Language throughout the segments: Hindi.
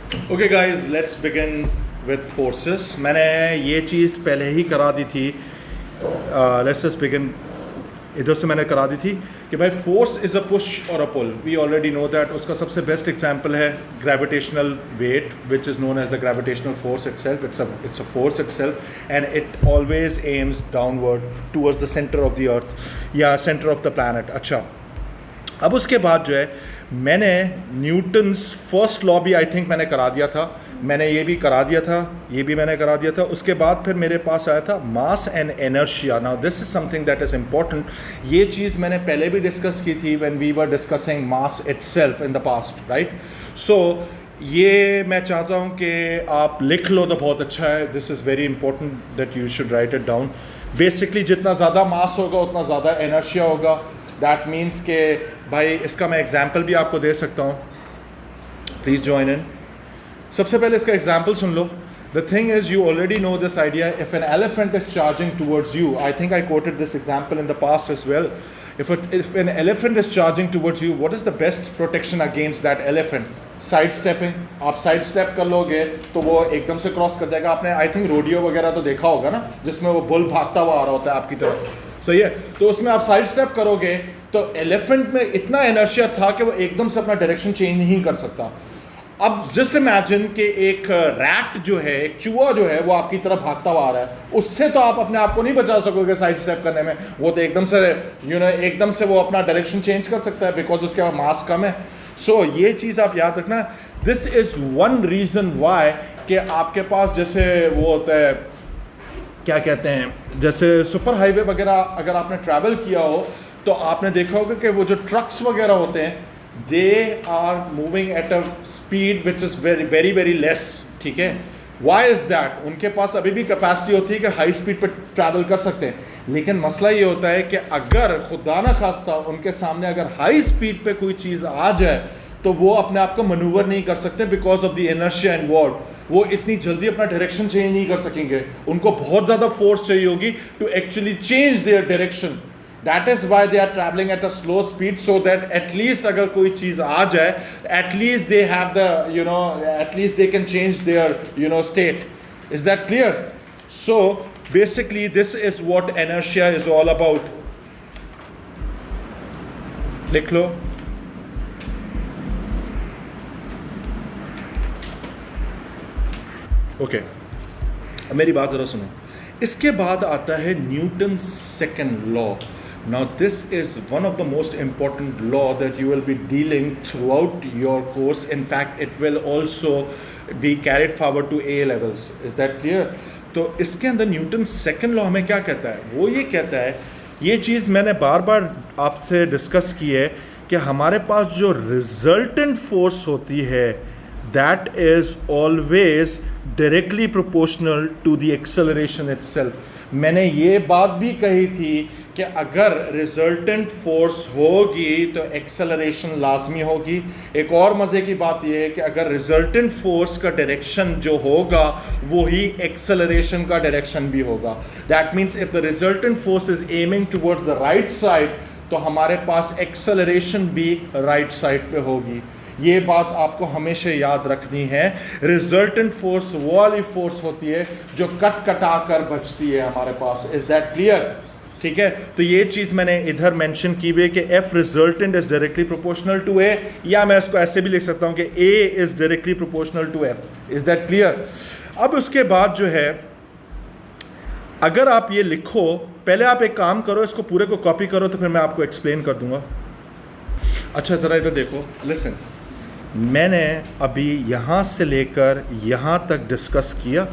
Okay guys, let's begin with forces. मैंने ये चीज़ पहले ही करा दी थी। लेट्स जस्ट बिगिन, इधर से मैंने करा दी थी कि भाई फोर्स इज़ अ पुश और a pull. We already know that. उसका सबसे बेस्ट एग्जांपल है gravitational weight, which is known as the gravitational force itself. It's a force itself and it always aims downward towards the centre of the earth या सेंटर ऑफ द प्लैनेट। अच्छा, अब उसके बाद जो है मैंने न्यूटन्स फर्स्ट लॉ भी आई थिंक मैंने करा दिया था। मैंने ये भी करा दिया था, ये भी मैंने करा दिया था। उसके बाद फिर मेरे पास आया था mass and inertia. Now this is something that is important. ये चीज़ मैंने पहले भी डिस्कस की थी when we were discussing mass itself in the past, right. So ये मैं चाहता हूँ कि आप लिख लो तो बहुत अच्छा है। This is very important that you should write it down. Basically जितना ज़्यादा मास होगा उतना ज़्यादा एनर्शिया होगा। दैट मीन्स के भाई इसका मैं एग्जाम्पल भी आपको दे सकता हूँ। Please join in. सबसे पहले इसका एग्जाम्पल सुन लो। The thing is, you already know this idea. If an elephant is charging towards you, I think I quoted this example in the past as well. If an elephant is charging towards you, what is the best protection against that elephant? Side stepping. आप साइड स्टेप कर लोगे तो वो एकदम से क्रॉस कर जाएगा। आपने आई थिंक रोडियो वगैरह तो देखा होगा ना, जिसमें वो बुल भागता हुआ आ रहा होता है आपकी तरफ, सही है। तो उसमें आप साइड स्टेप करोगे तो एलिफेंट में इतना इनर्शिया था कि वो एकदम से अपना डायरेक्शन चेंज नहीं कर सकता। अब जस्ट इमेजिन कि एक रैट जो है, एक चूहा जो है, वो आपकी तरफ भागता हुआ आ रहा है। उससे तो आप अपने आप को नहीं बचा सकोगे साइड स्टेप करने में। वो तो एकदम से एकदम से वो अपना डायरेक्शन चेंज कर सकता है बिकॉज उसके मास कम है। सो ये चीज़ आप याद रखना। This is one reason why कि आपके पास जैसे वो होता है, क्या कहते हैं, जैसे सुपर हाईवे वगैरह अगर आपने ट्रैवल किया हो तो आपने देखा होगा कि वो जो ट्रक्स वगैरह होते हैं, they are moving at a speed which is very very very less, ठीक है। Why is that? उनके पास अभी भी कैपेसिटी होती है कि हाई स्पीड पर ट्रैवल कर सकते हैं, लेकिन मसला ये होता है कि अगर खुदा ना खास्ता उनके सामने अगर हाई स्पीड पे कोई चीज़ आ जाए तो वो अपने आप को मनूवर नहीं कर सकते because of the inertia involved. वो इतनी जल्दी अपना डायरेक्शन चेंज नहीं कर सकेंगे। उनको बहुत ज़्यादा फोर्स चाहिए होगी to actually change their direction. That is why they are travelling at a slow speed, so that at least अगर कोई चीज़ आ जाए, at least they have the at least they can change their state. Is that clear? So basically this is what inertia is all about. लिख लो। ओके, मेरी बात ज़रा सुनो। इसके बाद आता है Newton second law. Now this is one of the most important law that you will be dealing throughout your course. In fact, it will also be carried forward to A levels. Is that clear? तो इसके अंदर न्यूटन सेकेंड लॉ हमें क्या कहता है? वो ये कहता है, ये चीज़ मैंने बार बार आपसे डिस्कस की है कि हमारे पास जो रिजल्टेंट फोर्स होती है that is always directly proportional to the acceleration itself. मैंने ये बात भी कही थी कि अगर रिजल्टेंट फोर्स होगी तो एक्सेलरेशन लाजमी होगी। एक और मज़े की बात यह है कि अगर रिजल्टेंट फोर्स का डायरेक्शन जो होगा वही एक्सेलरेशन का डायरेक्शन भी होगा। That means if the resultant force is aiming towards the right side तो हमारे पास एक्सेलरेशन भी राइट साइड पे होगी। ये बात आपको हमेशा याद रखनी है। रिजल्टेंट फोर्स वो वाली फोर्स होती है जो कट कटा कर बचती है हमारे पास। Is that clear? ठीक है, तो ये चीज़ मैंने इधर मेंशन की हुई है कि F resultant is directly proportional to A, या मैं इसको ऐसे भी लिख सकता हूँ कि A is directly proportional to F. Is that clear? अब उसके बाद जो है, अगर आप ये लिखो, पहले आप एक काम करो, इसको पूरे को कॉपी करो तो फिर मैं आपको एक्सप्लेन कर दूंगा। अच्छा, ज़रा इधर देखो, लिसन। मैंने अभी यहाँ से लेकर यहाँ तक डिस्कस किया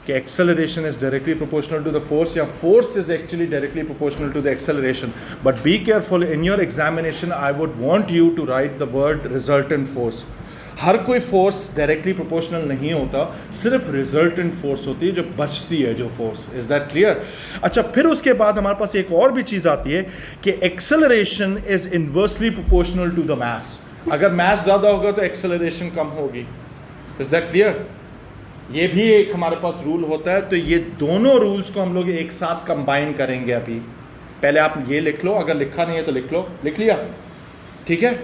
कि acceleration is directly proportional to the force, या force is actually directly proportional to the acceleration. But be careful, in your examination I would want you to write the word resultant force. हर कोई फोर्स डायरेक्टली प्रोपोर्शनल नहीं होता, सिर्फ रिजल्टेंट फोर्स होती है जो बचती है, जो फोर्स। Is that clear? अच्छा, फिर उसके बाद हमारे पास एक और भी चीज़ आती है कि acceleration is inversely proportional to the mass. अगर मास ज़्यादा होगा तो एक्सेलरेशन कम होगी। Is that clear? ये भी एक हमारे पास रूल होता है। तो ये दोनों रूल्स को हम लोग एक साथ कंबाइन करेंगे अभी। पहले आप ये लिख लो, अगर लिखा नहीं है तो लिख लो। लिख लिया? ठीक है।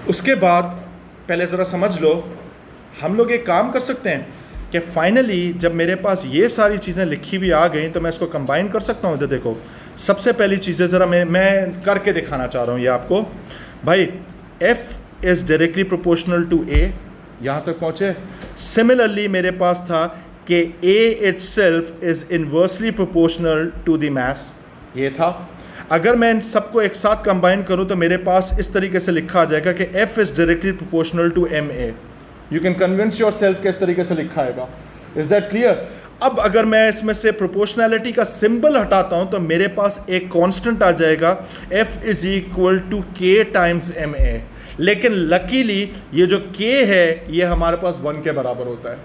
उसके बाद पहले ज़रा समझ लो, हम लोग एक काम कर सकते हैं कि फाइनली जब मेरे पास ये सारी चीज़ें लिखी हुई आ गई तो मैं इसको कंबाइन कर सकता हूँ। इधर देखो, सबसे पहली चीज़ें ज़रा मैं करके दिखाना चाह रहा हूँ ये आपको। भाई F is directly proportional to A, यहाँ तक पहुँचे। सिमिलरली मेरे पास था कि A itself is inversely proportional to the mass, ये था। अगर मैं इन सबको एक साथ कंबाइन करूँ तो मेरे पास इस तरीके से लिखा आ जाएगा कि F is directly proportional to MA। You can convince yourself के इस तरीके से लिखा आएगा। Is that clear? अब अगर मैं इसमें से प्रोपोर्शनैलिटी का सिंबल हटाता हूँ तो मेरे पास एक कांस्टेंट आ जाएगा, F is equal to K times MA। लेकिन लकीली ये जो K है ये हमारे पास 1 के बराबर होता है।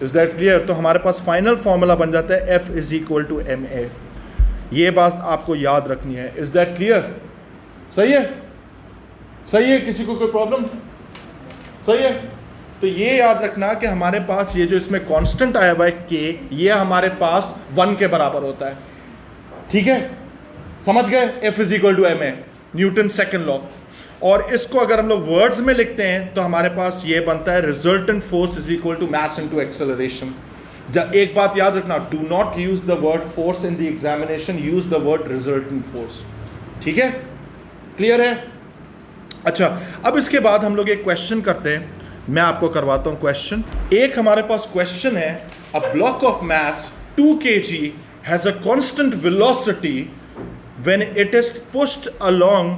Is that clear? तो हमारे पास फाइनल फॉर्मूला बन जाता है F is equal to MA। ये बात आपको याद रखनी है। Is that clear? सही है? सही है? किसी को कोई प्रॉब्लम? सही है? तो ये याद रखना कि हमारे पास ये जो इसमें कांस्टेंट आया हुआ है K, ये हमारे पास 1 के बराबर होता है। ठीक है, समझ गए? F is equal to MA, Newton second law. और इसको अगर हम लोग वर्ड्स में लिखते हैं तो हमारे पास ये बनता है resultant force is equal to mass into acceleration. एक बात याद रखना, do not use the word force in the examination, use the word resultant force. ठीक है, क्लियर है? अच्छा, अब इसके बाद हम लोग एक क्वेश्चन करते हैं, मैं आपको करवाता हूं क्वेश्चन। एक हमारे पास क्वेश्चन है, a block of mass 2 kg has a constant velocity when it is pushed along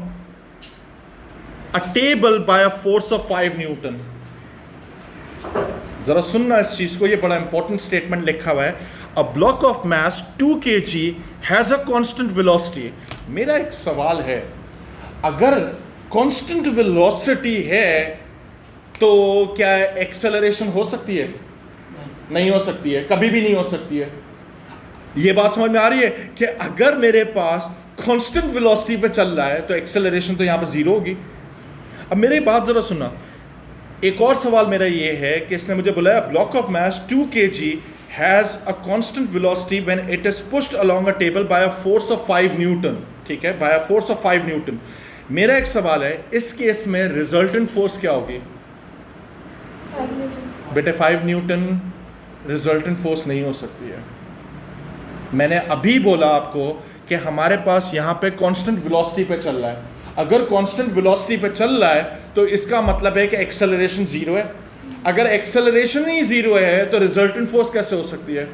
a table by a force of 5 Newton. जरा सुनना इस चीज को, ये बड़ा इंपॉर्टेंट स्टेटमेंट लिखा हुआ है। A block of mass 2 kg has a constant velocity. मेरा एक सवाल है, अगर कांस्टेंट वेलोसिटी है तो क्या एक्सेलरेशन हो सकती है? नहीं हो सकती है, कभी भी नहीं हो सकती है। ये बात समझ में आ रही है कि अगर मेरे पास कांस्टेंट वेलोसिटी पे चल रहा है तो एक्सेलरेशन तो यहां पर जीरो होगी। अब मेरी बात जरा सुनना, एक और सवाल मेरा ये है कि इसने मुझे बुलाया block of mass 2 kg has a constant velocity when it is pushed along a table by a force of 5 newton. ठीक है, by a force of 5 newton. मेरा एक सवाल है, इस केस में रिजल्टेंट फोर्स क्या होगी? बेटे 5 न्यूटन रिजल्टेंट फोर्स नहीं हो सकती है। मैंने अभी बोला आपको कि हमारे पास यहाँ पे कांस्टेंट वेलोसिटी पे चल रहा है। अगर कांस्टेंट वेलोसिटी पे चल रहा है तो इसका मतलब है कि एक्सेलरेशन जीरो है। अगर एक्सेलरेशन ही जीरो है तो रिजल्टेंट फोर्स कैसे हो सकती है?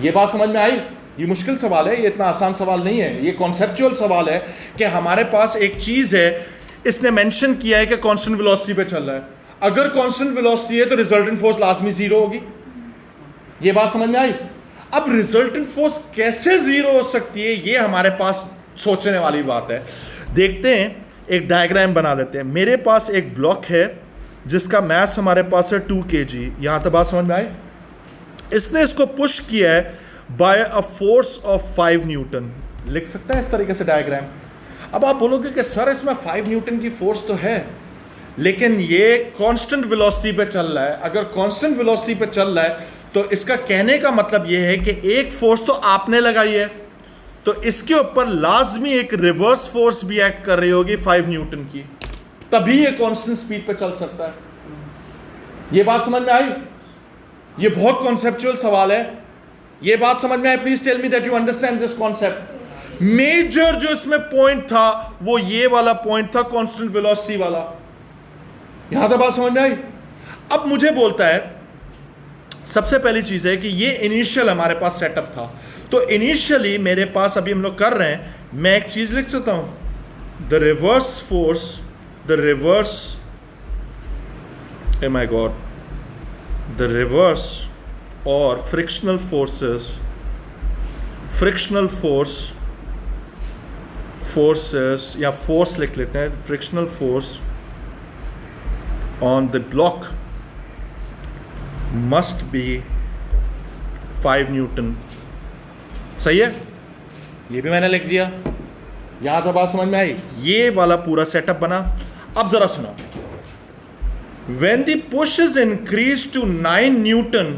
ये बात समझ में आई? ये मुश्किल सवाल है, ये इतना आसान सवाल नहीं है। ये कॉन्सेप्चुअल सवाल है कि हमारे पास एक चीज है, इसने मेंशन किया है कि कांस्टेंट वेलोसिटी पे चल रहा है। अगर कांस्टेंट वेलोसिटी है तो रिजल्टेंट फोर्स लाजमी जीरो होगी। ये बात समझ में आई? अब रिजल्टेंट फोर्स कैसे जीरो हो सकती है, ये हमारे पास सोचने वाली बात है। देखते हैं, एक डायग्राम बना लेते हैं। मेरे पास एक ब्लॉक है जिसका मास हमारे पास है 2 kg। यहां तक बात समझ में आई? इसने इसको पुश किया है by a force of 5 newton. लिख सकते हैं इस तरीके से डायग्राम। अब आप बोलोगे कि सर इसमें 5 न्यूटन की फोर्स तो है, लेकिन ये कांस्टेंट वेलोसिटी पे चल रहा है। अगर कांस्टेंट वेलोसिटी पे चल रहा है तो इसका कहने का मतलब ये है कि एक फोर्स तो आपने लगाई है, तो इसके ऊपर लाजमी एक रिवर्स फोर्स भी एक्ट कर रही होगी 5 न्यूटन की, तभी ये कांस्टेंट स्पीड पे चल सकता है। ये बात समझ में आई? ये बहुत कॉन्सेप्चुअल सवाल है। ये बात समझ में आई? Please tell me that you understand this concept. Major जो इसमें पॉइंट था वो ये वाला पॉइंट था, कांस्टेंट वेलोसिटी वाला। यहां तक बात समझ में आई? अब मुझे बोलता है, सबसे पहली चीज है कि ये इनिशियल हमारे पास सेटअप था। तो इनिशियली मेरे पास अभी हम लोग कर रहे हैं, मैं एक चीज लिख सकता हूं, the reverse force, the reverse, A my God, the reverse और फ्रिक्शनल फोर्सेस, फ्रिक्शनल फोर्सेस या फोर्स लिख लेते हैं, frictional force on the block must be 5 Newton. सही है? ये भी मैंने लिख दिया। यहां तक बात समझ में आई? ये वाला पूरा सेटअप बना। अब जरा सुनो, when the push is increased to 9 Newton,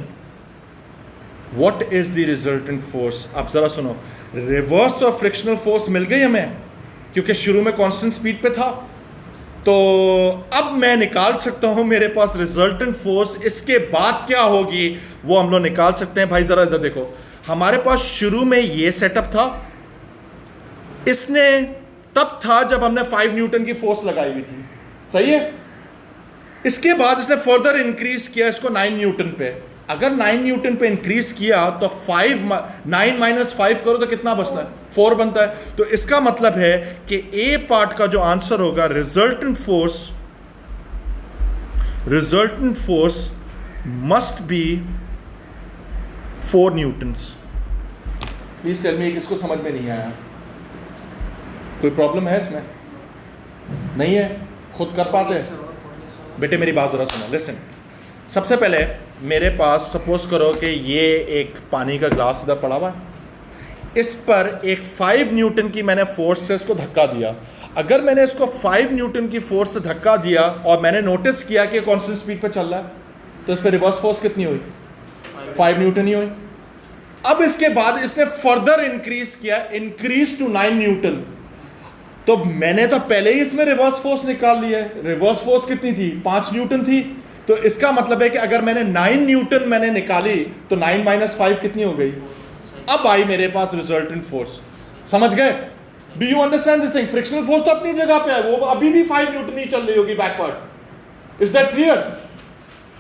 what is the resultant force? अब जरा सुनो, रिवर्स और फ्रिक्शनल फोर्स मिल गई हमें क्योंकि शुरू में कांस्टेंट स्पीड पे था। तो अब मैं निकाल सकता हूं मेरे पास रिजल्टेंट फोर्स इसके बाद क्या होगी वो हम लोग निकाल सकते हैं। भाई जरा इधर देखो, हमारे पास शुरू में ये सेटअप था, इसने तब था जब हमने 5 न्यूटन की फोर्स लगाई हुई थी, सही है। इसके बाद इसने फर्दर इंक्रीज किया इसको 9 न्यूटन पे। अगर 9 न्यूटन पे इंक्रीज किया तो 9 माइनस 5 करो तो कितना बचता है, 4 बनता है। तो इसका मतलब है कि ए पार्ट का जो आंसर होगा resultant force must be 4 newtons. Please tell me, किसको समझ में नहीं आया? कोई प्रॉब्लम है इसमें? नहीं है? खुद कर पाते हैं? बेटे मेरी बात जरा सुनो, लिसन। सबसे पहले मेरे पास सपोज करो कि ये एक पानी का ग्लास इधर पड़ा हुआ है, इस पर एक 5 न्यूटन की मैंने फोर्स से इसको धक्का दिया। अगर मैंने इसको 5 न्यूटन की फोर्स से धक्का दिया और मैंने नोटिस किया कि कांस्टेंट स्पीड पर चल रहा है, तो इस पर रिवर्स फोर्स कितनी हुई? 5 न्यूटन ही हुई। अब इसके बाद इसने फर्दर इंक्रीज किया, इंक्रीज टू 9 न्यूटन। तो मैंने तो पहले ही इसमें रिवर्स फोर्स निकाल लिया है। रिवर्स फोर्स कितनी थी? 5 न्यूटन थी। तो इसका मतलब है कि अगर मैंने 9 न्यूटन मैंने निकाली तो 9 माइनस 5 कितनी हो गई? अब आई मेरे पास रिजल्टेंट फोर्स। समझ गए? Do you understand this thing? Frictional force तो अपनी जगह पे है, वो अभी भी 5 न्यूटन ही चल रही होगी बैकवर्ड। Is that clear?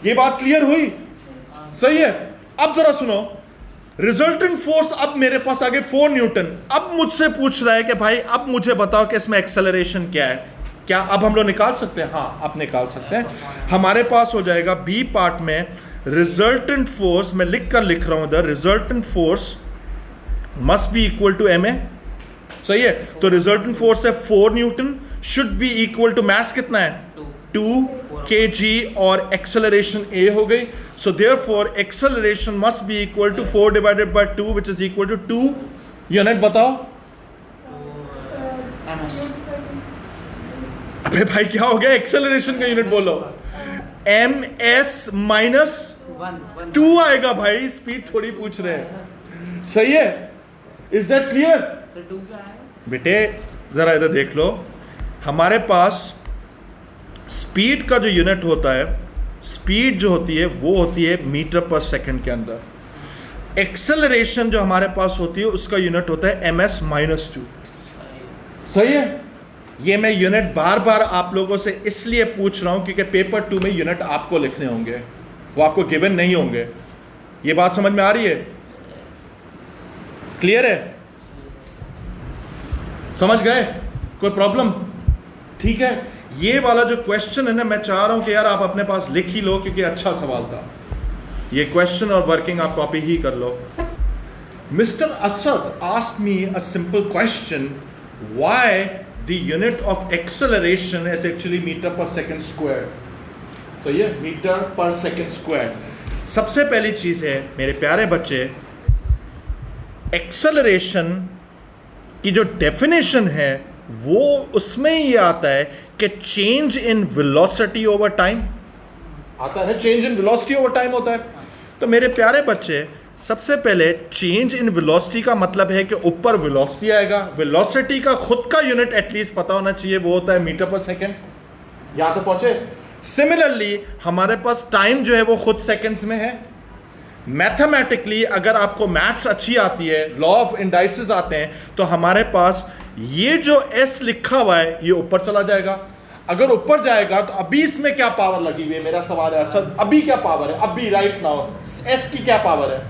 ये बात क्लियर हुई? सही है। अब जरा सुनो, रिजल्टेंट फोर्स अब मेरे पास आगे 4 न्यूटन। अब मुझसे पूछ रहा है कि भाई अब मुझे बताओ कि इसमें एक्सेलरेशन क्या है। क्या अब हम लोग निकाल सकते हैं? हाँ, अब निकाल सकते हैं। हमारे पास हो जाएगा बी पार्ट में रिजल्टेंट फोर्स, मैं लिख रहा हूं इधर, resultant force must be equal to M A. सही है। तो रिजल्टेंट फोर्स है 4 newton, should be equal to mass कितना है? 2 kg और एक्सेलरेशन a हो गई। So therefore acceleration must be equal to 4 divided by 2 which is equal to 2 unit. बताओ अबे भाई क्या हो गया? एक्सेलरेशन का यूनिट बोलो। ms माइनस 2 आएगा भाई, स्पीड थोड़ी पूछ रहे हैं। सही है। Is that clear? बेटे जरा इधर देख लो, हमारे पास स्पीड का जो यूनिट होता है, स्पीड जो होती है वो होती है मीटर पर सेकंड के अंदर। एक्सेलरेशन जो हमारे पास होती है उसका यूनिट होता है ms माइनस 2। सही है। ये मैं यूनिट बार बार आप लोगों से इसलिए पूछ रहा हूं क्योंकि पेपर 2 में यूनिट आपको लिखने होंगे, वो आपको गिवन नहीं होंगे। ये बात समझ में आ रही है? क्लियर है? समझ गए? कोई प्रॉब्लम? ठीक है। ये वाला जो क्वेश्चन है ना, मैं चाह रहा हूं कि यार आप अपने पास लिख ही लो क्योंकि अच्छा सवाल था ये क्वेश्चन, और वर्किंग आप कॉपी ही कर लो। Mister Asad asked me a simple question, why the unit of acceleration is actually metre per second square. सही है, मीटर पर सेकंड स्क्वायर। सबसे पहली चीज है मेरे प्यारे बच्चे, एक्सेलरेशन की जो डेफिनेशन है वो उसमें ये आता है कि change in velocity over time आता है ना, change in velocity over time होता है। तो मेरे प्यारे बच्चे, सबसे पहले चेंज इन वेलोसिटी का मतलब है कि ऊपर वेलोसिटी आएगा। वेलोसिटी का खुद का यूनिट एटलीस्ट पता होना चाहिए, वो होता है मीटर पर सेकंड। यहां तो पहुंचे? सिमिलरली हमारे पास टाइम जो है वो खुद सेकंड्स में है। मैथमेटिकली अगर आपको मैथ्स अच्छी आती है, लॉ ऑफ इंडाइसेस आते हैं, तो हमारे पास ये जो एस लिखा हुआ है ये ऊपर चला जाएगा। अगर ऊपर जाएगा तो अभी इसमें क्या पावर लगी हुई है? मेरा सवाल है असद, अभी क्या पावर है? अभी राइट नाउ एस की क्या पावर है?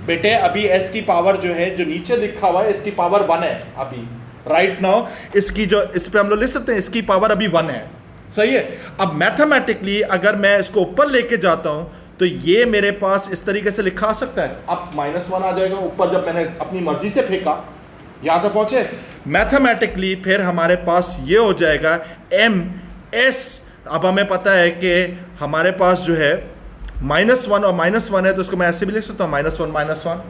बेटे अभी एस की पावर जो है, जो नीचे लिखा हुआ है, इसकी पावर 1 है अभी राइट नाउ। इसकी जो, इस पे हम लोग लिख सकते हैं इसकी पावर अभी 1 है। सही है। अब मैथमेटिकली अगर मैं इसको ऊपर लेके जाता हूं तो ये मेरे पास इस तरीके से लिखा आ सकता है। अब -1 आ जाएगा ऊपर, जब मैंने अपनी मर्जी से फेंका। यहां तक पहुंचे? मैथमेटिकली फिर हमारे पास ये हो जाएगा ms। अब हमें पता है कि हमारे पास जो है -1 और -1 है, तो उसको मैं ऐसे भी लिख सकता हूँ, -1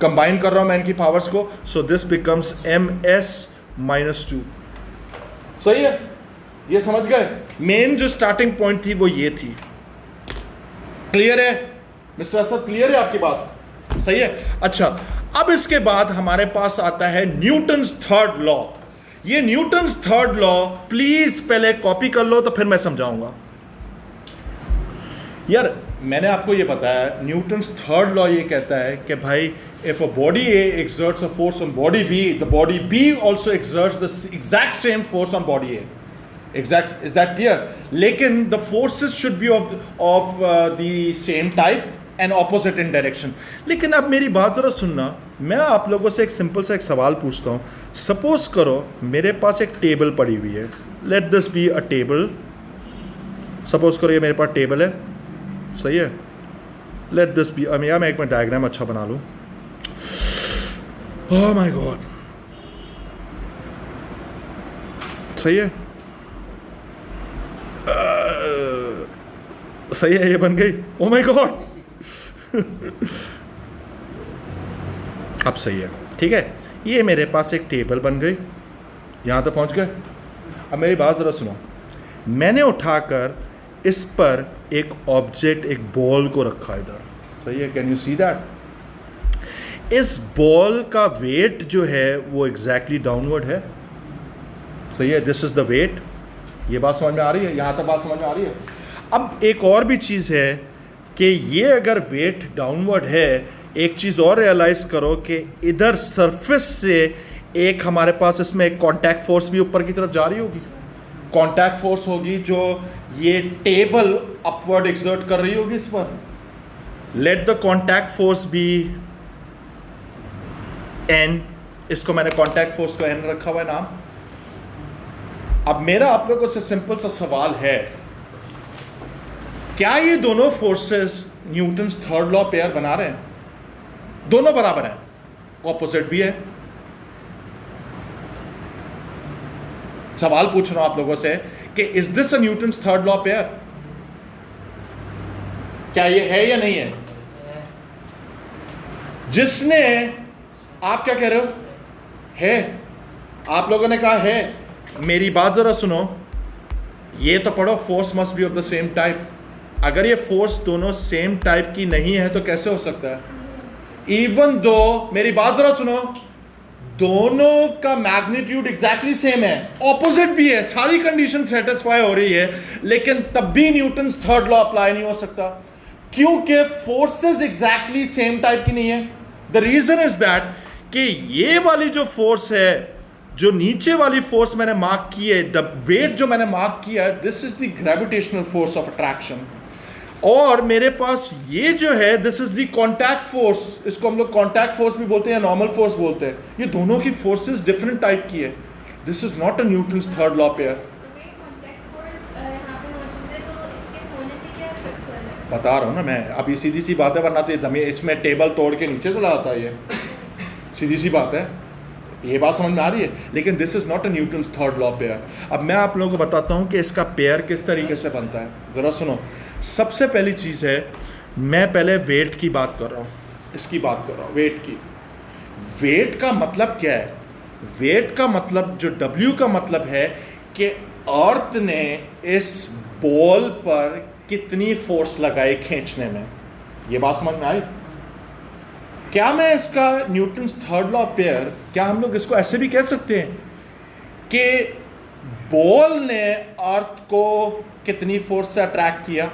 कंबाइन कर रहा हूं मैं इनकी पावर्स को। So this becomes ms -2। सही है। ये समझ गए? मेन जो स्टार्टिंग पॉइंट थी वो ये थी। क्लियर है मिस्टर असद? क्लियर है आपकी बात? सही है। अच्छा, अब इसके बाद हमारे पास आता है न्यूटन्स थर्ड लॉ। ये न्यूटन्स थर्ड लॉ प्लीज पहले कॉपी कर लो, तो फिर मैं समझाऊंगा। यार मैंने आपको ये बताया, न्यूटन्स थर्ड लॉ ये कहता है कि भाई if a body A exerts a force on body B, the body B also exerts the exact same force on body A. Exact, is that clear? लेकिन the forces should be of the same type and opposite in direction. लेकिन अब मेरी बात ज़रा सुनना, मैं आप लोगों से एक सिंपल सा एक सवाल पूछता हूँ। सपोज करो मेरे पास एक टेबल पड़ी हुई है, let this be a table. Suppose करो ये मेरे पास टेबल है, सही है। लेट दिस बी, मैं एक मिनट डायग्राम अच्छा बना लूँ। ओह माय गॉड, सही है, सही है, ये बन गई। ओह माय गॉड, अब सही है, ठीक है। ये मेरे पास एक टेबल बन गई, यहाँ तक पहुँच गए। अब मेरी बात ज़रा सुनो, मैंने उठाकर इस पर एक ऑब्जेक्ट, एक बॉल को रखा इधर, सही है। Can you see that? इस बॉल का वेट जो है वो एग्जैक्टली डाउनवर्ड है, सही है। This is the weight. ये बात समझ में आ रही है? यहाँ तक बात समझ में आ रही है? अब एक और भी चीज़ है कि ये अगर वेट डाउनवर्ड है, एक चीज़ और रियलाइज़ करो कि इधर सरफेस से एक हमारे पास इसमें एक कॉन्टैक्ट फोर्स भी ऊपर की तरफ जा रही होगी। कॉन्टैक्ट फोर्स होगी जो ये टेबल अपवर्ड एक्सर्ट कर रही होगी इस पर। Let the contact force be N, इसको मैंने कॉन्टैक्ट फोर्स को एन रखा हुआ है नाम। अब मेरा आप लोगों से सिंपल सा सवाल है, क्या ये दोनों forces Newton's third law pair बना रहे हैं? दोनों बराबर हैं, ऑपोजिट भी है। सवाल पूछ रहा हूं आप लोगों से कि is this a Newton's third law pair? क्या ये है या नहीं है? जिसने, आप क्या कह रहे हो? है। आप लोगों ने कहा है। मेरी बात जरा सुनो, ये तो पढ़ो, force must B of the same type. अगर ये फोर्स दोनों सेम टाइप की नहीं है तो कैसे हो सकता है? इवन दो, मेरी बात जरा सुनो, दोनों का मैग्नीट्यूड एग्जैक्टली सेम है, ऑपोजिट भी है, सारी कंडीशन सेटिस्फाई हो रही है, लेकिन तब भी न्यूटन्स थर्ड लॉ अप्लाई नहीं हो सकता, क्योंकि फोर्सेस एग्जैक्टली सेम टाइप की नहीं है। द रीजन इज दैट कि ये वाली जो फोर्स है, जो नीचे वाली फोर्स मैंने मार्क की है, द वेट जो मैंने मार्क किया है, this is the gravitational force of attraction. और मेरे पास ये जो है, this is the contact force, इसको हम लोग कॉन्टैक्ट फोर्स भी बोलते हैं या नॉर्मल फोर्स बोलते हैं। ये दोनों की फोर्सेस डिफरेंट टाइप की है। This is not a Newton's third law pair. बता रहा हूँ ना मैं, अभी सीधी सी बात है, वरना तो जमीन इसमें टेबल तोड़ के नीचे चला जाता है, ये सीधी सी बात है। ये बात समझ में आ रही है? लेकिन this is not a Newton's third law pair. अब मैं आप लोगों को बताता हूँ कि इसका पेयर किस तरीके से बनता है। ज़रा सुनो, सबसे पहली चीज़ है, मैं पहले वेट की बात कर रहा हूँ, इसकी बात कर रहा हूँ, वेट की। वेट का मतलब क्या है? वेट का मतलब, जो W का मतलब है कि अर्थ ने इस बॉल पर कितनी फोर्स लगाई खींचने में। ये बात समझ में आई? क्या मैं इसका न्यूटन्स थर्ड लॉ पेयर, क्या हम लोग इसको ऐसे भी कह सकते हैं कि बॉल ने अर्थ को कितनी फोर्स से अट्रैक्ट किया?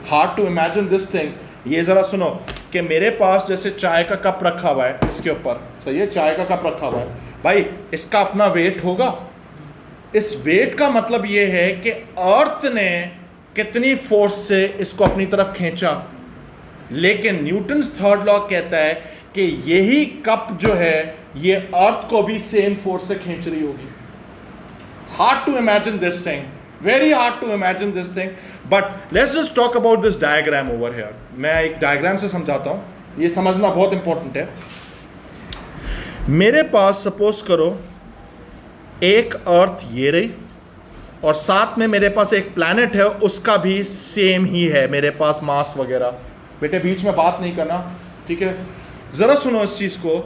Hard to imagine this thing. ये ज़रा सुनो कि मेरे पास जैसे चाय का कप रखा हुआ है, इसके ऊपर, सही है, चाय का कप रखा हुआ है, भाई इसका अपना वेट होगा। इस वेट का मतलब ये है कि अर्थ ने कितनी फोर्स से इसको अपनी तरफ खींचा। लेकिन न्यूटन्स थर्ड लॉ कहता है कि यही कप जो है ये अर्थ को भी सेम फोर्स से खींच रही होगी। Hard to imagine this thing, very hard to imagine this thing, but let's just talk about this diagram over here. मैं एक डायग्राम से समझाता हूं, ये समझना बहुत इंपॉर्टेंट है। मेरे पास सपोज करो एक अर्थ ये रही, और साथ में मेरे पास एक प्लैनेट है, उसका भी सेम ही है मेरे पास मास वगैरह। बेटे बीच में बात नहीं करना, ठीक है? ज़रा सुनो इस चीज़ को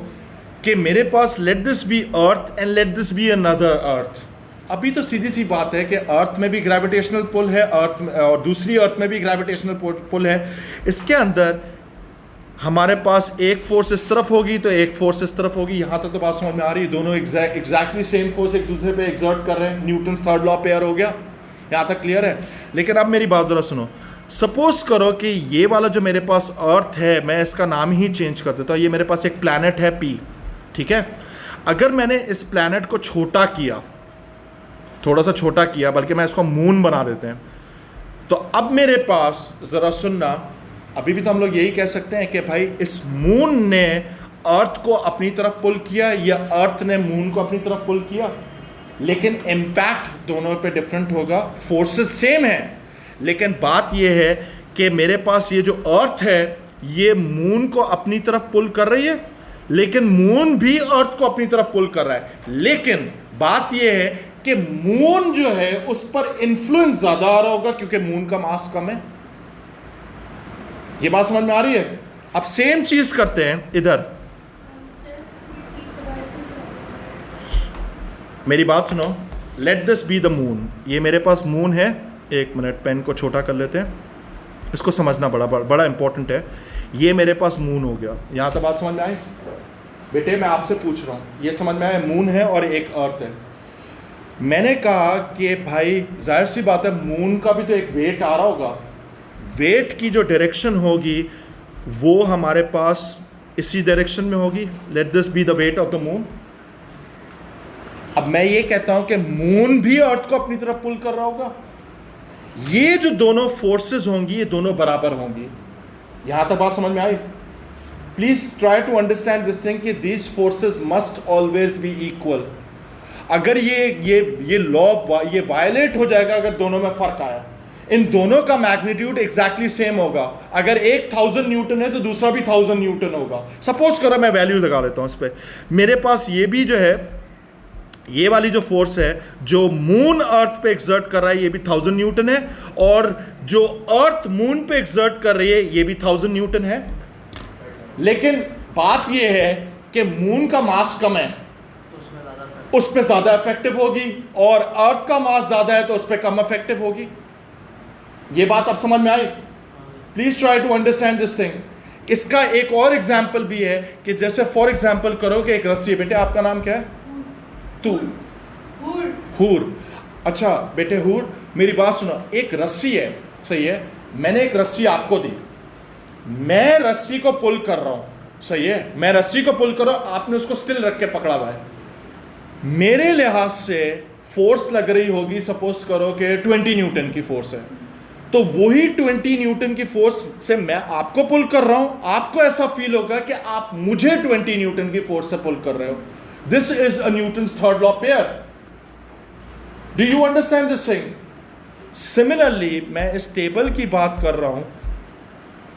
कि मेरे पास let this be earth and let this be another earth. अभी तो सीधी सी बात है कि अर्थ में भी ग्रेविटेशनल पुल है, अर्थ में, और दूसरी अर्थ में भी ग्रेविटेशनल पुल है। इसके अंदर हमारे पास एक फोर्स इस तरफ होगी तो एक फोर्स इस तरफ होगी। यहाँ तक तो बात समझ में आ रही है? दोनों एग्जैक्टली सेम फोर्स एक दूसरे पे एग्जर्ट कर रहे हैं। न्यूटन थर्ड लॉ पेयर हो गया। यहाँ तक क्लियर है? लेकिन अब मेरी बात ज़रा सुनो। सपोज करो कि ये वाला जो मेरे पास अर्थ है, मैं इसका नाम ही चेंज कर देता हूँ। ये मेरे पास एक प्लैनेट है P, ठीक है। अगर मैंने इस प्लैनेट को छोटा किया, थोड़ा सा छोटा किया, बल्कि मैं इसको मून बना देते हैं, तो अब मेरे पास ज़रा सुनना, अभी भी तो हम लोग यही कह सकते हैं कि भाई इस मून ने अर्थ को अपनी तरफ पुल किया या अर्थ ने मून को अपनी तरफ पुल किया, लेकिन इम्पैक्ट दोनों पे डिफरेंट होगा। फोर्सेस सेम है, लेकिन बात यह है कि मेरे पास ये जो अर्थ है ये मून को अपनी तरफ पुल कर रही है, लेकिन मून भी अर्थ को अपनी तरफ पुल कर रहा है। लेकिन बात यह है कि मून जो है उस पर इन्फ्लुएंस ज्यादा आ रहा होगा क्योंकि मून का मास कम है। ये बात समझ में आ रही है? अब सेम चीज करते हैं इधर। मेरी बात सुनो, late this be the moon. ये मेरे पास मून है। एक मिनट, पेन को छोटा कर लेते हैं, इसको समझना बड़ा इंपॉर्टेंट है। ये मेरे पास मून हो गया। यहाँ तक बात समझ में आई? बेटे मैं आपसे पूछ रहा हूँ, ये समझ में आया? मून है और एक अर्थ है। मैंने कहा कि भाई जाहिर सी बात है मून का भी तो एक वेट आ रहा होगा। वेट की जो डायरेक्शन होगी वो हमारे पास इसी डायरेक्शन में होगी। Late this be the weight of the moon. अब मैं ये कहता हूं कि मून भी अर्थ को अपनी तरफ पुल कर रहा होगा। ये जो दोनों फोर्सेस होंगी ये दोनों बराबर होंगी। यहां तक बात समझ में आई? Please try to understand this thing कि these forces must always be equal. अगर ये लॉ ये वायलेट हो जाएगा अगर दोनों में फर्क आया। इन दोनों का मैग्नीट्यूड एग्जैक्टली सेम होगा। अगर एक 1000 न्यूटन है तो दूसरा भी 1000 न्यूटन होगा। सपोज करो मैं वैल्यू लगा लेता हूं इस पर। मेरे पास ये भी जो है, ये वाली जो फोर्स है जो मून अर्थ पे एक्सर्ट कर रहा है ये भी 1000 न्यूटन है, और जो अर्थ मून पे एक्सर्ट कर रही है ये भी 1000 न्यूटन है। लेकिन बात ये है कि मून का मास कम है, उस पर ज्यादा इफेक्टिव होगी, और अर्थ का मास ज्यादा है तो उस पर कम इफेक्टिव होगी। ये बात अब समझ में आई? Please try to understand this thing. इसका एक और एग्जाम्पल भी है कि जैसे फॉर एग्जाम्पल करो कि एक रस्सी है। बेटे आपका नाम क्या है? हूर। अच्छा बेटे हूर, मेरी बात सुनो। एक रस्सी है, सही है। मैंने एक रस्सी आपको दी, मैं रस्सी को पुल कर रहा हूं, सही है। मैं रस्सी को पुल कर रहा हूं, आपने उसको स्टिल रख के पकड़ा हुआ है। मेरे लिहाज से फोर्स लग रही होगी, सपोज करो कि 20 न्यूटन की फोर्स है, तो वही 20 न्यूटन की फोर्स से मैं आपको पुल कर रहा हूं। आपको ऐसा फील होगा कि आप मुझे 20 न्यूटन की फोर्स से पुल कर रहे हो। This is a Newton's third law pair. Do you understand this thing? Similarly, मैं इस टेबल की बात कर रहा हूं।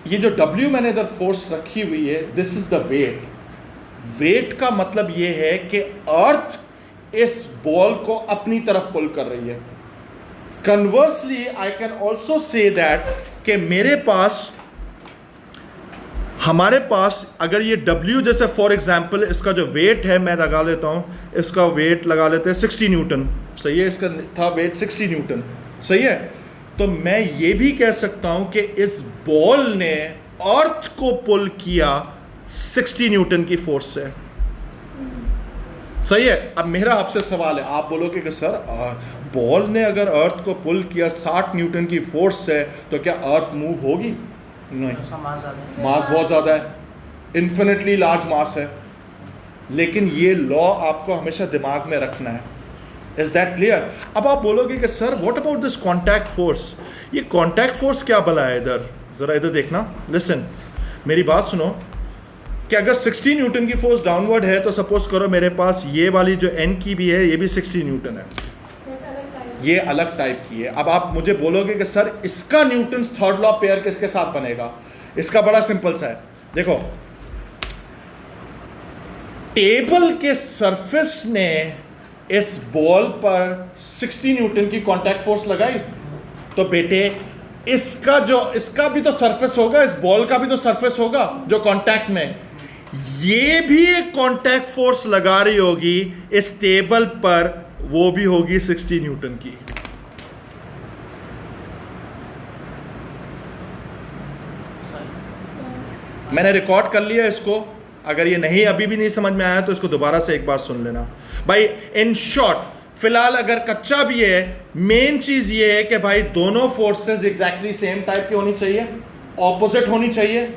ये जो W मैंने इधर फोर्स रखी हुई है, this is the weight. Weight का मतलब ये है कि अर्थ इस बॉल को अपनी तरफ पुल कर रही है। Conversely I can also say that कि मेरे पास, हमारे पास अगर ये W जैसे फॉर एग्जांपल इसका जो वेट है मैं लगा लेता हूँ, इसका वेट लगा लेते हैं 60 न्यूटन, सही है। इसका था वेट 60 न्यूटन, सही है। तो मैं ये भी कह सकता हूँ कि इस बॉल ने अर्थ को पुल किया 60 न्यूटन की फोर्स से, सही है। अब मेरा आपसे सवाल है, आप बोलोगे कि सर बॉल ने अगर अर्थ को पुल किया 60 न्यूटन की फोर्स से तो क्या अर्थ मूव होगी? नहीं, मास बहुत ज़्यादा है, इन्फिनिटली लार्ज मास है। लेकिन ये लॉ आपको हमेशा दिमाग में रखना है। Is that clear? अब आप बोलोगे कि sir what about this contact force? ये कॉन्टैक्ट फोर्स क्या भला है? इधर ज़रा इधर देखना, लिसन, मेरी बात सुनो कि अगर 60 न्यूटन की फोर्स डाउनवर्ड है तो सपोज करो मेरे पास ये वाली जो एन की भी है ये भी 60 न्यूटन है, ये अलग टाइप की है। अब आप मुझे बोलोगे कि सर इसका न्यूटन्स थर्ड लॉ पेयर किसके साथ बनेगा? इसका बड़ा सिंपल सा है, देखो टेबल के सरफेस ने इस बॉल पर 60 न्यूटन की कांटेक्ट फोर्स लगाई, तो बेटे इसका भी तो सरफेस होगा, इस बॉल का भी तो सरफेस होगा जो कांटेक्ट में, ये भी एक कांटेक्ट फोर्स लगा रही होगी इस टेबल पर, वो भी होगी 60 न्यूटन की। मैंने रिकॉर्ड कर लिया इसको, अगर ये नहीं अभी भी नहीं समझ में आया तो इसको दोबारा से एक बार सुन लेना भाई। इन शॉर्ट फिलहाल अगर कच्चा भी है, मेन चीज ये है कि भाई दोनों फोर्सेस एग्जैक्टली सेम टाइप की होनी चाहिए, ऑपोजिट होनी चाहिए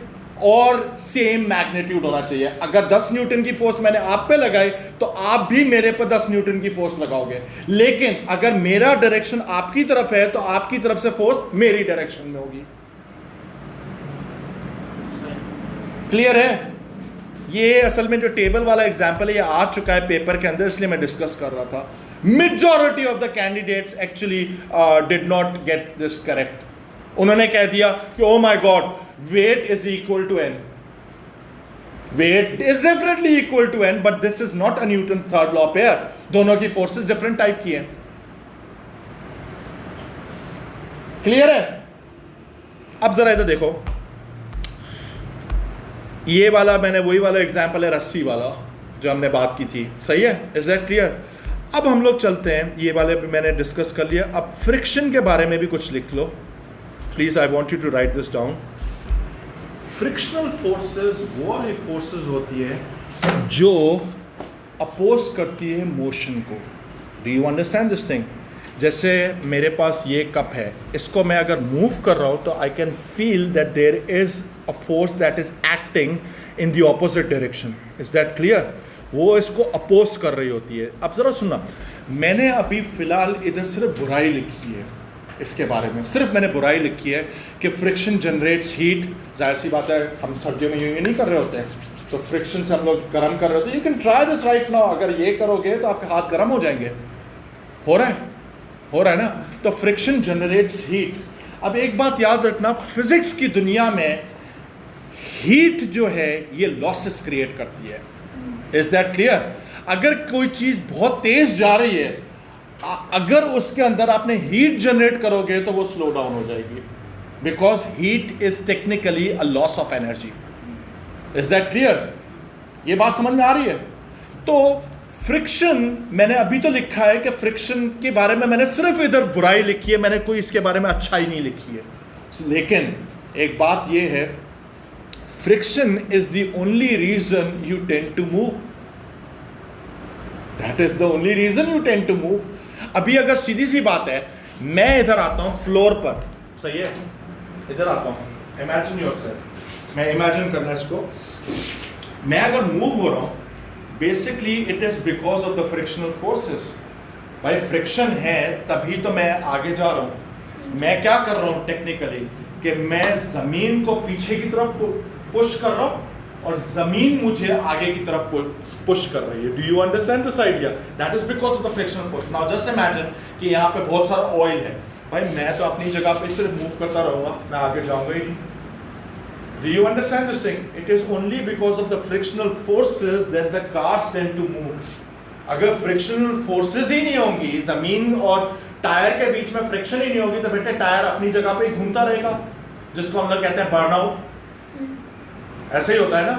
और सेम मैग्नीट्यूड होना चाहिए। अगर 10 न्यूटन की फोर्स मैंने आप पे लगाई तो आप भी मेरे पर 10 न्यूटन की फोर्स लगाओगे, लेकिन अगर मेरा डायरेक्शन आपकी तरफ है तो आपकी तरफ से फोर्स मेरी डायरेक्शन में होगी। क्लियर है? ये असल में जो टेबल वाला एग्जांपल है ये आ चुका है पेपर के अंदर, इसलिए मैं डिस्कस कर रहा था। Majority of the candidates actually did not get this correct. उन्होंने कह दिया कि oh my God, weight is equal to n. Weight is definitely equal to n, but this is not a Newton's third law pair. दोनों की forces different type की है। Clear है? अब जरा इधर देखो, ये वाला मैंने वही वाला एग्जाम्पल है रस्सी वाला जो हमने बात की थी, सही है? Is that clear? अब हम लोग चलते हैं, ये वाले भी मैंने डिस्कस कर लिया। अब फ्रिक्शन के बारे में भी कुछ लिख लो please, I want you to write this down. Frictional forces वो वाली फोर्सेस होती है जो अपोज करती है मोशन को। Do you understand this thing? जैसे मेरे पास ये कप है, इसको मैं अगर मूव कर रहा हूँ तो I can feel that there is a force that is acting in the opposite direction. Is that clear? वो इसको अपोज कर रही होती है। अब ज़रा सुनना, मैंने अभी फ़िलहाल इधर सिर्फ बुराई लिखी है, इसके बारे में सिर्फ मैंने बुराई लिखी है कि फ्रिक्शन जनरेट्स हीट। जाहिर सी बात है, हम सर्दियों में यूँ नहीं कर रहे होते हैं, तो फ्रिक्शन से हम लोग गर्म कर रहे होते हैं। You can try this right now, अगर ये करोगे तो आपके हाथ गर्म हो जाएंगे। हो रहा है ना? तो फ्रिक्शन जनरेट्स हीट। अब एक बात याद रखना, फिजिक्स की दुनिया में हीट जो है ये लॉसेस क्रिएट करती है। Is that clear? अगर कोई चीज़ बहुत तेज जा रही है, अगर उसके अंदर आपने हीट जनरेट करोगे तो वो स्लो डाउन हो जाएगी, because heat is technically a loss of energy. Is that clear? ये बात समझ में आ रही है? तो फ्रिक्शन मैंने अभी तो लिखा है कि फ्रिक्शन के बारे में मैंने सिर्फ इधर बुराई लिखी है, मैंने कोई इसके बारे में अच्छाई नहीं लिखी है। लेकिन एक बात ये है, friction is the only reason you tend to move. That is the only reason you tend to move. अभी अगर सीधी सी बात है, मैं इधर आता हूं फ्लोर पर, सही है? इधर आता हूं, इमेजिन योरसेल्फ, मैं इमेजिन करना इसको, मैं अगर मूव हो रहा हूं, basically it is because of the frictional forces. भाई फ्रिक्शन है तभी तो मैं आगे जा रहा हूं। मैं क्या कर रहा हूं टेक्निकली कि मैं जमीन को पीछे की तरफ पुश कर रहा हूं और जमीन मुझे आगे की तरफ पुश कर रही है। Do you understand this idea? That is because of the frictional force. Now just imagine कि यहाँ पे बहुत सारा ऑयल है, भाई मैं तो अपनी जगह पे सिर्फ मूव करता रहूंगा, मैं आगे जाऊंगा ही नहीं। Do you understand this thing? It is only because of the frictional forces that the cars tend to move. अगर फ्रिक्शनल फोर्सेस ही नहीं होंगी, जमीन और टायर के बीच में फ्रिक्शन ही नहीं होगी, तो बेटे टायर अपनी जगह पे ही घूमता रहेगा, जिसको हम लोग कहते हैं बर्नआउट। ऐसे ही होता है ना?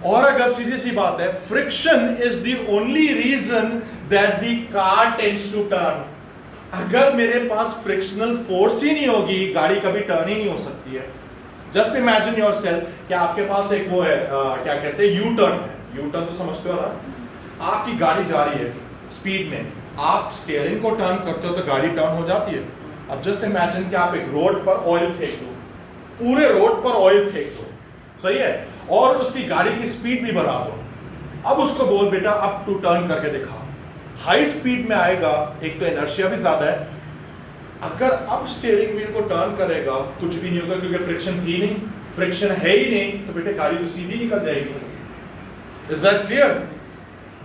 और अगर सीधी सी बात है, friction is the only reason that the car tends to turn. अगर मेरे पास फ्रिक्शनल फोर्स ही नहीं होगी, गाड़ी कभी टर्न ही नहीं हो सकती है। जस्ट इमेजिन योरसेल्फ कि आपके पास एक वो है, क्या कहते हैं, यू टर्न है। यू टर्न तो समझते हो ना? आपकी गाड़ी जा रही है स्पीड में, आप स्टीयरिंग को टर्न करते हो तो गाड़ी टर्न हो जाती है। अब जस्ट इमेजिन कि आप एक रोड पर ऑयल फेंक दो, पूरे रोड पर ऑयल फेंक दो, सही है, और उसकी गाड़ी की स्पीड भी बढ़ा दो। अब उसको बोल बेटा अब टू टर्न करके दिखा। हाई स्पीड में आएगा, एक तो इनर्शिया भी ज्यादा है। अगर अब स्टीयरिंग व्हील को टर्न करेगा कुछ भी नहीं होगा, क्योंकि फ्रिक्शन थी नहीं, फ्रिक्शन है ही नहीं, तो बेटे गाड़ी तो सीधी निकल जाएगी। Is that clear?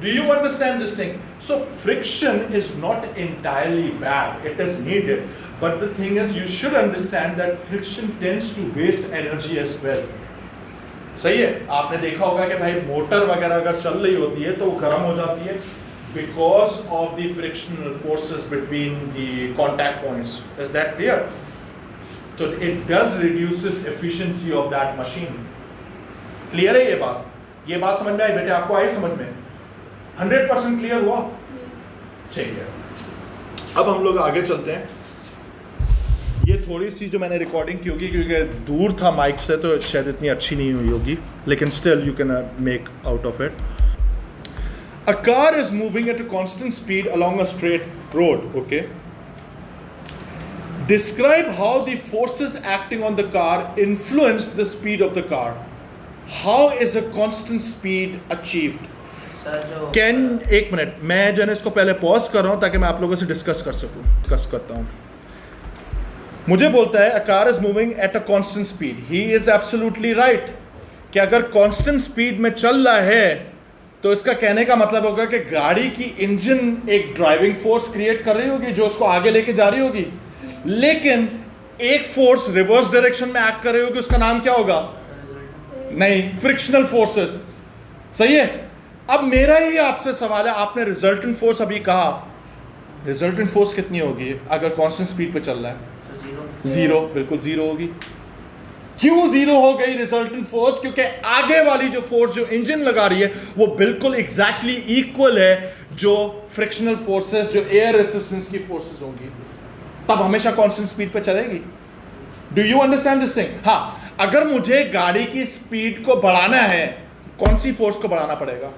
Do you understand this thing? So friction is not entirely bad, it is needed, but the thing is you should understand that friction tends to waste energy as well. सही है? आपने देखा होगा कि भाई मोटर वगैरह अगर चल रही होती है तो वो गर्म हो जाती है because of the frictional forces between the contact points. Is that clear? So it does reduces efficiency of that machine. Clear है ये बात? ये बात समझ में आई बेटे? आपको आई समझ में? 100% क्लियर हुआ? ठीक है, अब हम लोग आगे चलते हैं। ये थोड़ी सी जो मैंने रिकॉर्डिंग की होगी क्योंकि दूर था माइक से तो शायद इतनी अच्छी नहीं हुई होगी, लेकिन still you can make out of it. A car is moving at a constant speed along a straight road, okay? Describe how the forces acting on the car influence the speed of the car. How is a constant speed achieved? Can एक मिनट मैं जो है ना इसको पहले पॉज कर रहा हूँ ताकि मैं आप लोगों से डिस्कस करता हूँ. मुझे बोलता है a car is moving at a constant speed. He is absolutely right. कि अगर constant speed में चल रहा है तो इसका कहने का मतलब होगा कि गाड़ी की इंजन एक ड्राइविंग फोर्स क्रिएट कर रही होगी जो उसको आगे लेके जा रही होगी, लेकिन एक फोर्स रिवर्स डायरेक्शन में एक्ट कर रही होगी. उसका नाम क्या होगा? नहीं, फ्रिक्शनल फोर्सेस. सही है. अब मेरा ही आपसे सवाल है, आपने रिजल्टेंट फोर्स अभी कहा, रिजल्टेंट फोर्स कितनी होगी अगर कांस्टेंट स्पीड पे चल रहा है? जीरो. बिल्कुल जीरो होगी. क्यों जीरो हो गई रिजल्टेंट फोर्स? क्योंकि आगे वाली जो फोर्स जो इंजन लगा रही है वो बिल्कुल एग्जैक्टली इक्वल है जो फ्रिक्शनल फोर्सेस, जो एयर रेसिस्टेंस की फोर्सेस होंगी, तब हमेशा कांस्टेंट स्पीड पे चलेगी. Do you understand this thing? हाँ, अगर मुझे गाड़ी की स्पीड को बढ़ाना है, कौन सी फोर्स को बढ़ाना पड़ेगा?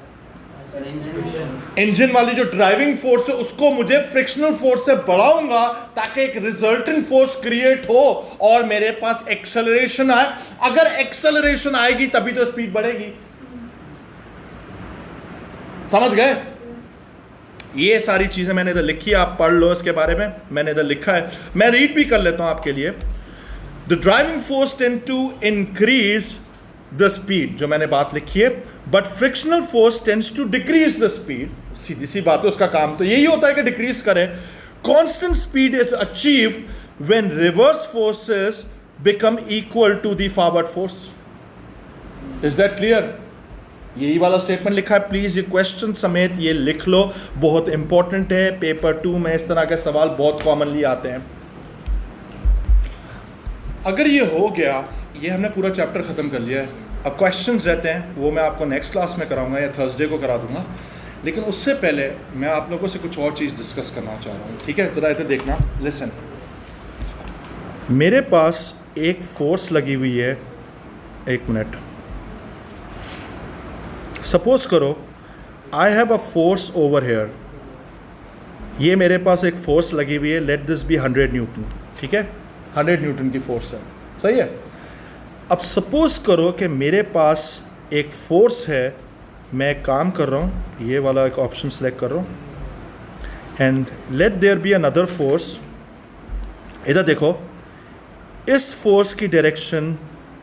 इंजन वाली जो ड्राइविंग फोर्स है उसको मुझे फ्रिक्शनल फोर्स से बढ़ाऊंगा ताकि एक रिजल्टेंट फोर्स क्रिएट हो और मेरे पास एक्सेलरेशन आए. अगर एक्सेलरेशन आएगी तभी तो स्पीड बढ़ेगी. समझ गए? ये सारी चीजें मैंने इधर लिखी है, आप पढ़ लो इसके बारे में. मैंने इधर लिखा है, मैं रीड भी कर लेता हूं आपके लिए. The driving force tend to increase the speed, जो मैंने बात लिखी है, but frictional force tends to decrease the speed. सीधी सी बात है, उसका काम तो यही होता है कि डिक्रीज करे. Constant speed is achieved when reverse forces become equal to the forward force. Is that clear? यही वाला स्टेटमेंट लिखा है. प्लीज ये क्वेश्चन समेत ये लिख लो, बहुत इंपॉर्टेंट है. पेपर 2 में इस तरह के सवाल बहुत कॉमनली आते हैं. अगर ये हो गया, ये हमने पूरा चैप्टर ख़त्म कर लिया है. अब क्वेश्चंस रहते हैं, वो मैं आपको नेक्स्ट क्लास में कराऊंगा या थर्सडे को करा दूंगा. लेकिन उससे पहले मैं आप लोगों से कुछ और चीज़ डिस्कस करना चाह रहा हूँ. ठीक है, ज़रा इधर देखना. लिसन, मेरे पास एक फोर्स लगी हुई है. एक मिनट. सपोज करो I have a force over here. ये मेरे पास एक फोर्स लगी हुई है. Let this be 100 newton. ठीक है, 100 न्यूटन की फोर्स है. सही है. अब सपोज करो कि मेरे पास एक फोर्स है, मैं काम कर रहा हूँ, ये वाला एक ऑप्शन सेलेक्ट कर रहा हूँ, and let there be another force. इधर देखो, इस फोर्स की डायरेक्शन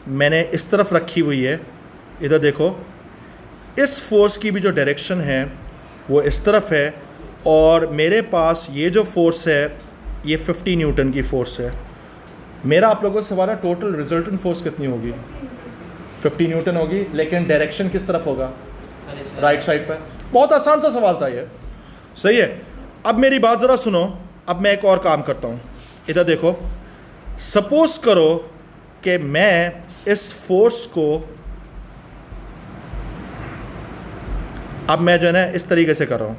मैंने इस तरफ रखी हुई है. इधर देखो, इस फोर्स की भी जो डायरेक्शन है वो इस तरफ है, और मेरे पास ये जो फोर्स है ये 50 न्यूटन की फोर्स है. मेरा आप लोगों से सवाल है, टोटल रिजल्टेंट फोर्स कितनी होगी? 50 न्यूटन होगी, लेकिन डायरेक्शन किस तरफ होगा? राइट साइड पे. बहुत आसान सा सवाल था ये. सही है. अब मेरी बात ज़रा सुनो. अब मैं एक और काम करता हूँ. इधर देखो, सपोज करो कि मैं इस फोर्स को, अब मैं जो है ना इस तरीके से कर रहा हूँ,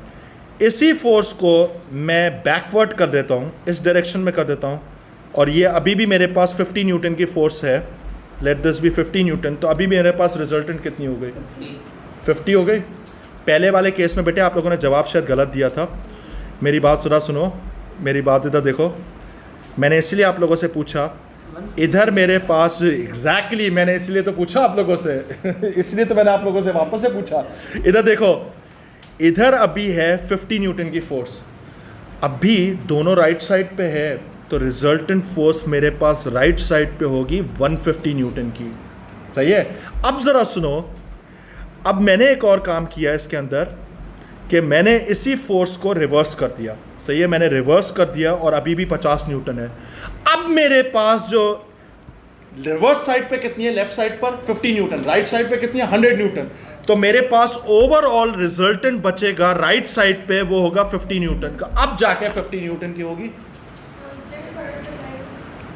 इसी फोर्स को मैं बैकवर्ड कर देता हूँ, इस डायरेक्शन में कर देता हूँ, और ये अभी भी मेरे पास 50 न्यूटन की फोर्स है. Let this be 50 newton. तो अभी मेरे पास रिजल्टेंट कितनी हो गई? 50 हो गई. पहले वाले केस में बेटे आप लोगों ने जवाब शायद गलत दिया था. मेरी बात सुनो, मेरी बात इधर देखो. मैंने इसलिए आप लोगों से पूछा, इधर मेरे पास एग्जैक्टली मैंने इसलिए तो पूछा आप लोगों से इसलिए तो मैंने आप लोगों से वापस से पूछा. इधर देखो, इधर अभी है 50 न्यूटन की फोर्स, अभी दोनों राइट साइड पे है, तो रिजल्टेंट फोर्स मेरे पास राइट साइड पे होगी 150 न्यूटन की. सही है. अब ज़रा सुनो, अब मैंने एक और काम किया इसके अंदर कि मैंने इसी फोर्स को रिवर्स कर दिया. सही है, मैंने रिवर्स कर दिया और अभी भी 50 न्यूटन है. अब मेरे पास जो रिवर्स साइड पे कितनी है? लेफ्ट साइड पर 50 न्यूटन, राइट साइड पे कितनी है? 100 न्यूटन. तो मेरे पास ओवरऑल रिजल्टेंट बचेगा राइट साइड पे, वो होगा 50 न्यूटन का. अब जाके 50 न्यूटन की होगी.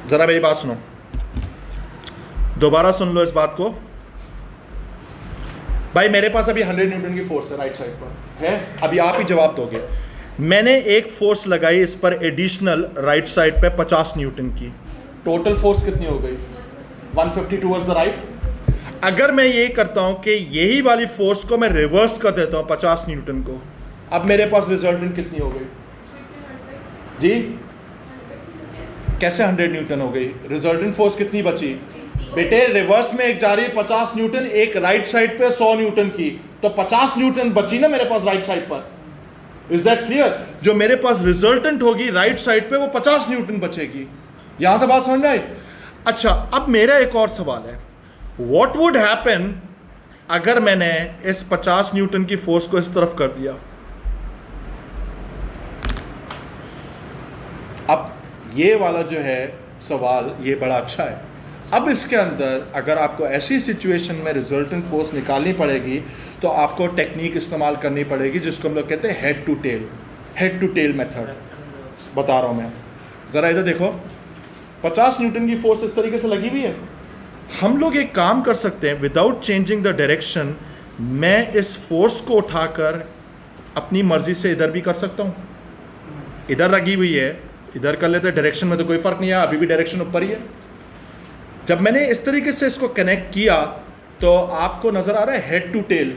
जरा मेरी बात सुनो, दोबारा सुन लो इस बात को भाई. मेरे पास अभी 100 न्यूटन की फोर्स है राइट साइड पर है. अभी आप ही जवाब दोगे. मैंने एक फोर्स लगाई इस पर एडिशनल राइट साइड पे 50 न्यूटन की. टोटल फोर्स कितनी हो गई? 150 टूवर्ड्स द राइट। अगर मैं ये करता हूं कि यही वाली फोर्स को मैं रिवर्स कर देता हूं 50 न्यूटन को, अब मेरे पास रिजल्टेंट कितनी हो गई जी? कैसे 100 न्यूटन हो गई? रिजल्टेंट फोर्स कितनी बची बेटे? रिवर्स में एक जा रही है 50 न्यूटन, एक राइट साइड पे 100 न्यूटन की, तो 50 न्यूटन बची ना मेरे पास राइट साइड पर। Is that clear? जो मेरे पास रिजल्टेंट होगी राइट साइड पे वो 50 न्यूटन बचेगी। यहां तक बात समझ में आई? अच्छा, अब मेरा एक और सवाल है, व्हाट वुड हैपन अगर मैंने इस 50 न्यूटन की फोर्स को इस तरफ कर दिया? अब ये वाला जो है सवाल ये बड़ा अच्छा है। अब इसके अंदर अगर आपको ऐसी सिचुएशन में रिजल्टेंट फोर्स निकालनी पड़ेगी तो आपको टेक्निक इस्तेमाल करनी पड़ेगी जिसको हम लोग कहते हैं हेड टू टेल मेथड। बता रहा हूँ मैं, ज़रा इधर देखो, 50 न्यूटन की फोर्स इस तरीके से लगी हुई है। हम लोग एक काम कर सकते हैं, विदाउट चेंजिंग द डायरेक्शन मैं इस फोर्स को उठाकर अपनी मर्जी से इधर भी कर सकता हूँ। इधर लगी हुई है, इधर कर लेते हैं, डायरेक्शन में तो कोई फ़र्क नहीं है, अभी भी डायरेक्शन ऊपर ही है। जब मैंने इस तरीके से इसको कनेक्ट किया तो आपको नज़र आ रहा है हेड टू टेल।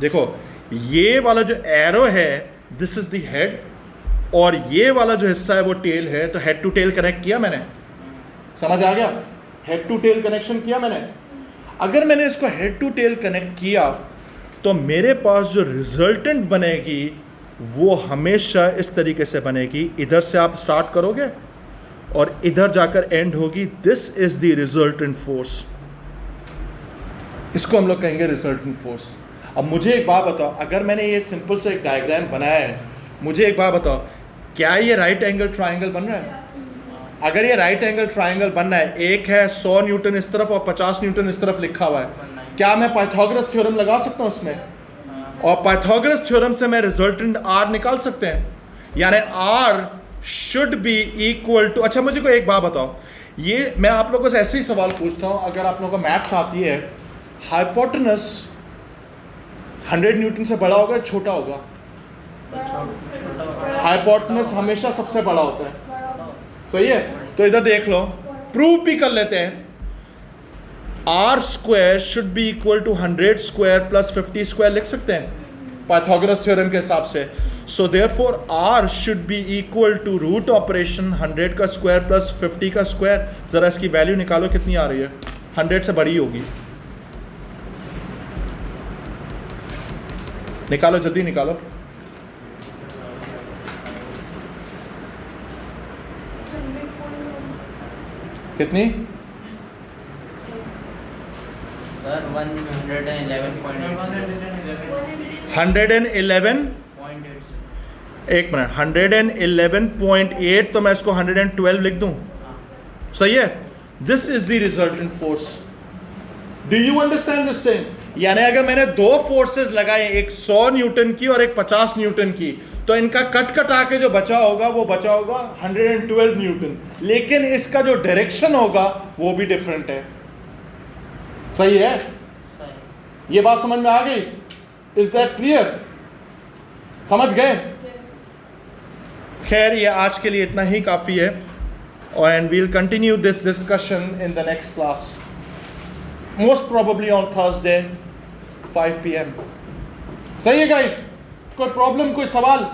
देखो ये वाला जो एरो है दिस इज़ द हेड, और ये वाला जो हिस्सा है वो टेल है, तो हेड टू टेल कनेक्ट किया मैंने। समझ आ गया? हेड टू टेल कनेक्शन किया मैंने। अगर मैंने इसको हेड टू टेल कनेक्ट किया तो मेरे पास जो रिजल्टेंट बनेगी वो हमेशा इस तरीके से बनेगी। इधर से आप स्टार्ट करोगे और इधर जाकर एंड होगी। This is the resultant force, इसको हम लोग कहेंगे रिजल्टेंट फोर्स। अब मुझे एक बात बताओ, अगर मैंने ये सिंपल से एक डायग्राम बनाया है, मुझे एक बात बताओ, क्या ये राइट एंगल ट्राइंगल बन रहा है? अगर ये राइट एंगल ट्राइंगल बन रहा है, एक है 100 न्यूटन इस तरफ और 50 न्यूटन इस तरफ लिखा हुआ है, क्या मैं पाइथागोरस थ्योरम लगा सकता हूँ इसमें? और पाइथागोरस थ्योरम से मैं रिजल्टेंट आर निकाल सकते हैं, यानी R should be equal to. अच्छा मुझे को एक बात बताओ, ये मैं आप लोगों से ऐसे ही सवाल पूछता हूँ, अगर आप लोगों को मैथ्स आती है, हाइपोटेनस 100 न्यूटन से बड़ा होगा छोटा होगा? हाइपोटेनस हमेशा सबसे बड़ा होता है, सही है? तो इधर देख लो, प्रूव भी कर लेते हैं। R square should be equal to 100 square plus 50 square लिख सकते हैं पाइथागोरस थ्योरम के हिसाब से। So therefore R should be equal to root operation 100 का स्क्वायर प्लस 50 का स्क्वायर। ज़रा इसकी वैल्यू निकालो कितनी आ रही है? 100 से बड़ी होगी, निकालो जल्दी निकालो। कितनी? 111.8। एक मिनट, 111.8, तो मैं इसको 112 लिख दूं, सही है? This is the resultant force. Do you understand this thing? यानी अगर मैंने दो फोर्सेस लगाए, एक 100 न्यूटन की और एक 50 न्यूटन की, तो इनका कट कटा के जो बचा होगा वो बचा होगा 112 न्यूटन, लेकिन इसका जो डायरेक्शन होगा वो भी डिफरेंट है। सही है? ये बात समझ में आ गई? Is that clear? समझ गए? खैर ये आज के लिए इतना ही काफ़ी है, and we'll continue this discussion in the next class, most probably on Thursday 5 PM। सही है गाइस? कोई प्रॉब्लम, कोई सवाल?